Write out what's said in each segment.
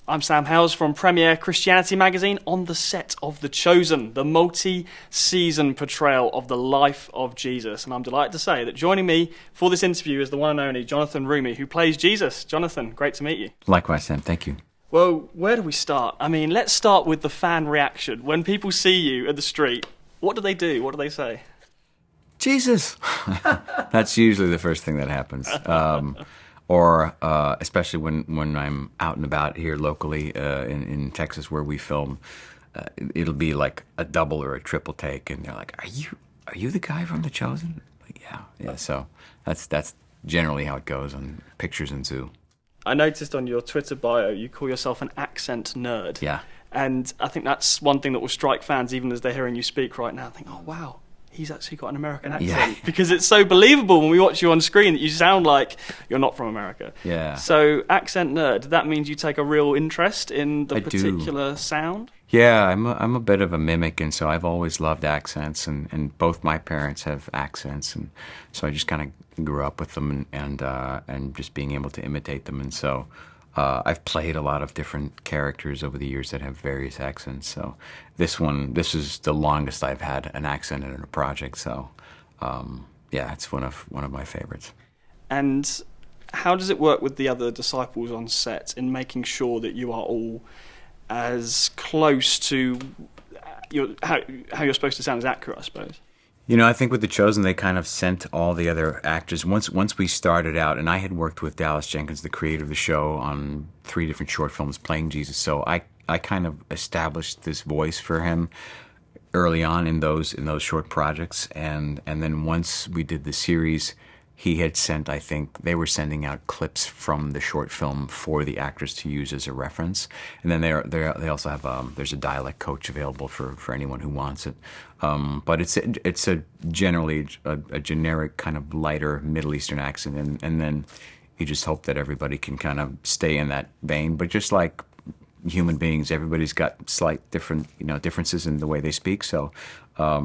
I'm Sam Hales from Premier Christianity magazine on the set of The Chosen, the multi-season portrayal of the life of Jesus. And I'm delighted to say that joining me for this interview is the one and only Jonathan Roumie, who plays Jesus. Jonathan, great to meet you. Likewise, Sam. Thank you. Well, where do we start? I mean, let's start with the fan reaction. When people see you at the street, what do they do? What do they say? Jesus! That's usually the first thing that happens. Or especially when I'm out and about here locally in Texas where we film, it'll be like a double or a triple take, and they're like, "Are you the guy from The Chosen?" Like, yeah. So that's generally how it goes on pictures ensue. I noticed on your Twitter bio you call yourself an accent nerd. Yeah. And I think that's one thing that will strike fans even as they're hearing you speak right now. Think, oh wow, he's actually got an American accent. Yeah. Because it's so believable when we watch you on screen that you sound like you're not from America. Yeah. So, accent nerd, that means you take a real interest in the I particular sound? Yeah, I'm a bit of a mimic, and so I've always loved accents, and both my parents have accents, and so I just kind of grew up with them and just being able to imitate them, and so I've played a lot of different characters over the years that have various accents. So this is the longest I've had an accent in a project. So yeah, it's one of my favorites. And how does it work with the other disciples on set in making sure that you are all as close to how you're supposed to sound as accurate, I suppose? You know, I think with The Chosen, they kind of sent all the other actors. Once we started out, and I had worked with Dallas Jenkins, the creator of the show, on 3 different short films playing Jesus. So I kind of established this voice for him early on in those short projects. And then once we did the series, he had sent, I think, they were sending out clips from the short film for the actors to use as a reference. And then they also have, there's a dialect coach available for anyone who wants it. But it's generally a generic kind of lighter Middle Eastern accent. And then you just hope that everybody can kind of stay in that vein. But just like human beings, everybody's got slight differences in the way they speak. So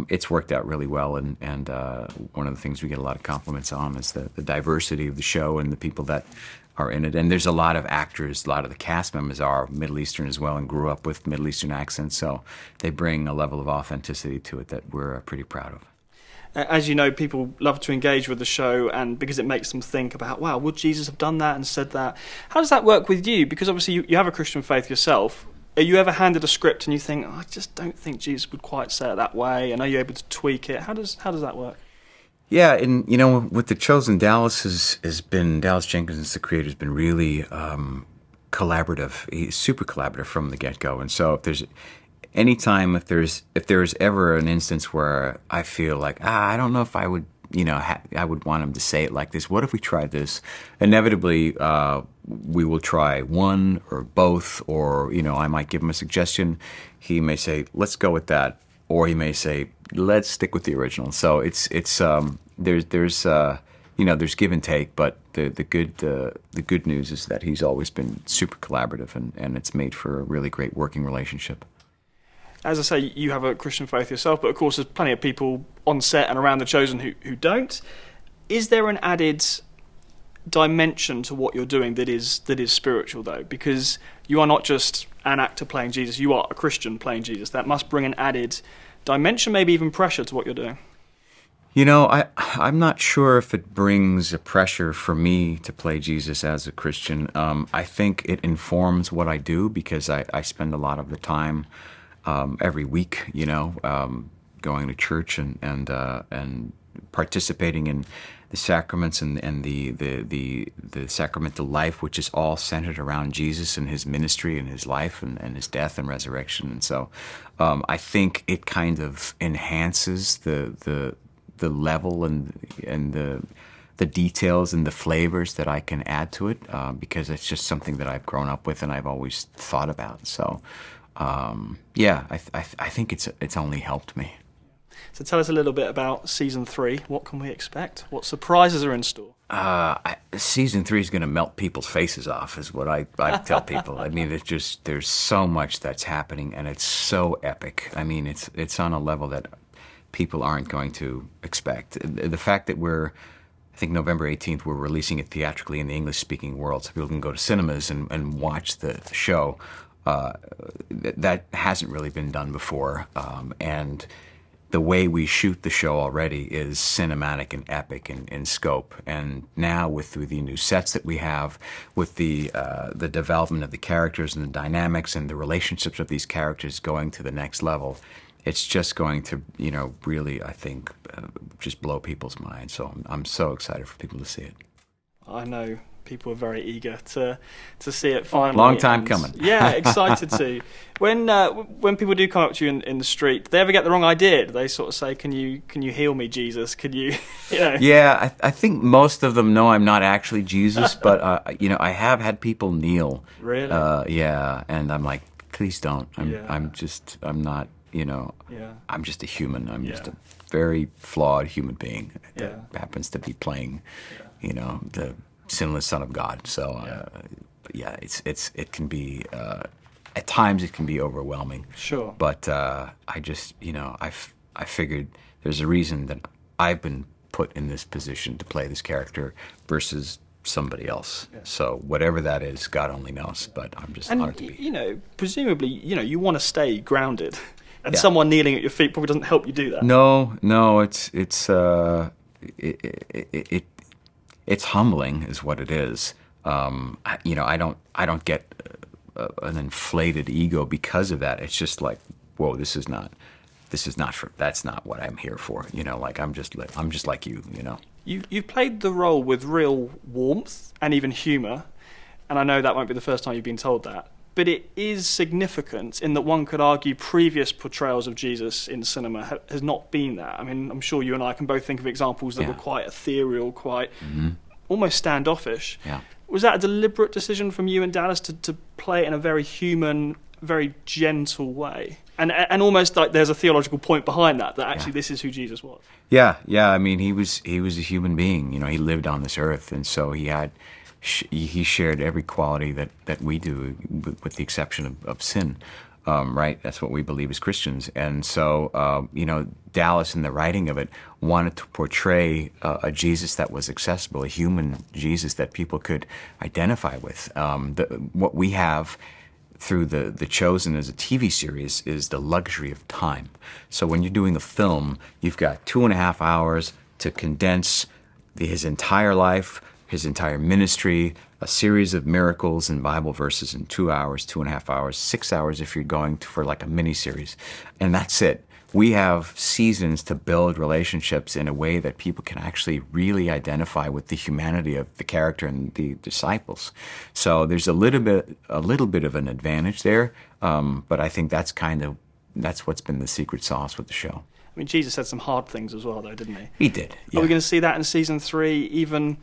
it's worked out really well, and one of the things we get a lot of compliments on is the diversity of the show and the people that are in it. And there's a lot of actors, a lot of the cast members are Middle Eastern as well and grew up with Middle Eastern accents, so they bring a level of authenticity to it that we're pretty proud of. As you know, people love to engage with the show, and because it makes them think about, wow, would Jesus have done that and said that? How does that work with you? Because obviously you have a Christian faith yourself. Are you ever handed a script and you think, I just don't think Jesus would quite say it that way, and are you able to tweak it? How does that work? Yeah, and you know, with The Chosen, Dallas Jenkins, the creator, has been really collaborative. He's super collaborative from the get-go, and so if there's ever an instance where I feel like I don't know if I would I would want him to say it like this. What if we tried this? Inevitably, we will try one or both, or I might give him a suggestion. He may say, "Let's go with that," or he may say, "Let's stick with the original." So it's there's give and take, but the good news is that he's always been super collaborative, and it's made for a really great working relationship. As I say, you have a Christian faith yourself, but of course there's plenty of people on set and around The Chosen who don't. Is there an added dimension to what you're doing that is spiritual, though? Because you are not just an actor playing Jesus, you are a Christian playing Jesus. That must bring an added dimension, maybe even pressure to what you're doing. I'm not sure if it brings a pressure for me to play Jesus as a Christian. I think it informs what I do, because I spend a lot of the time every week, going to church and participating in the sacraments and the sacramental life, which is all centered around Jesus and his ministry and his life and his death and resurrection. And so I think it kind of enhances the level and the details and the flavors that I can add to it, because it's just something that I've grown up with and I've always thought about. So I think it's only helped me. So tell us a little bit about Season 3. What can we expect? What surprises are in store? Season 3 is going to melt people's faces off, is what I tell people. I mean, there's so much that's happening, and it's so epic. I mean, it's on a level that people aren't going to expect. The fact that we're think November 18th, we're releasing it theatrically in the English-speaking world, so people can go to cinemas and watch the show. That hasn't really been done before, and the way we shoot the show already is cinematic and epic in scope. And now with the new sets that we have, with the development of the characters and the dynamics and the relationships of these characters going to the next level, it's just going to, really, I think, just blow people's minds. So I'm so excited for people to see it. I know people are very eager to see it finally. Long time coming. Yeah, excited to. When people do come up to you in the street, do they ever get the wrong idea? Do they sort of say, "Can you heal me, Jesus? Can you?" Yeah, I think most of them know I'm not actually Jesus, but I have had people kneel. Really? Yeah, and I'm like, please don't. I'm not. I'm just a human. I'm just a very flawed human being that happens to be playing, the sinless Son of God. So, it can be at times it can be overwhelming. Sure. But I just, I figured there's a reason that I've been put in this position to play this character versus somebody else. Yeah. So whatever that is, God only knows. But I'm just honored to be. Presumably, you want to stay grounded. And someone kneeling at your feet probably doesn't help you do that. No, it's humbling, is what it is. I don't get an inflated ego because of that. It's just like, whoa, that's not what I'm here for. I'm just like you. You played the role with real warmth and even humour, and I know that won't be the first time you've been told that. But it is significant in that one could argue previous portrayals of Jesus in cinema has not been that. I mean, I'm sure you and I can both think of examples that were quite ethereal, quite almost standoffish. Yeah. Was that a deliberate decision from you and Dallas to play it in a very human, very gentle way? And almost like there's a theological point behind that actually this is who Jesus was. Yeah. I mean, he was a human being. He lived on this earth, and so he shared every quality that we do, with the exception of sin, right? That's what we believe as Christians. And so, Dallas, in the writing of it, wanted to portray a Jesus that was accessible, a human Jesus that people could identify with. What we have through The Chosen as a TV series is the luxury of time. So when you're doing a film, you've got 2.5 hours to condense his entire life, his entire ministry, a series of miracles and Bible verses in 2 hours, 2.5 hours, 6 hours if you're going for like a mini-series. And that's it. We have seasons to build relationships in a way that people can actually really identify with the humanity of the character and the disciples. So there's a little bit of an advantage there, but I think that's what's been the secret sauce with the show. I mean, Jesus said some hard things as well, though, didn't he? He did. Yeah. Are we going to see that in season 3? Even,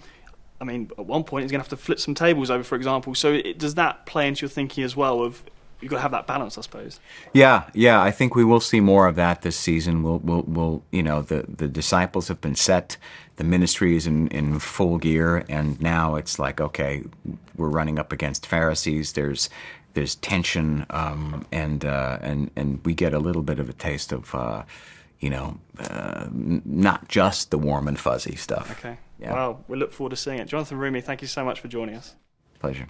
I mean, at one point he's going to have to flip some tables over, for example. So does that play into your thinking as well? Of you've got to have that balance, I suppose. Yeah. I think we will see more of that this season. We'll the disciples have been set, the ministry is in full gear, and now it's like, okay, we're running up against Pharisees. There's tension, and we get a little bit of a taste of not just the warm and fuzzy stuff. Okay. Yeah. Wow. We look forward to seeing it. Jonathan Roumie, thank you so much for joining us. Pleasure.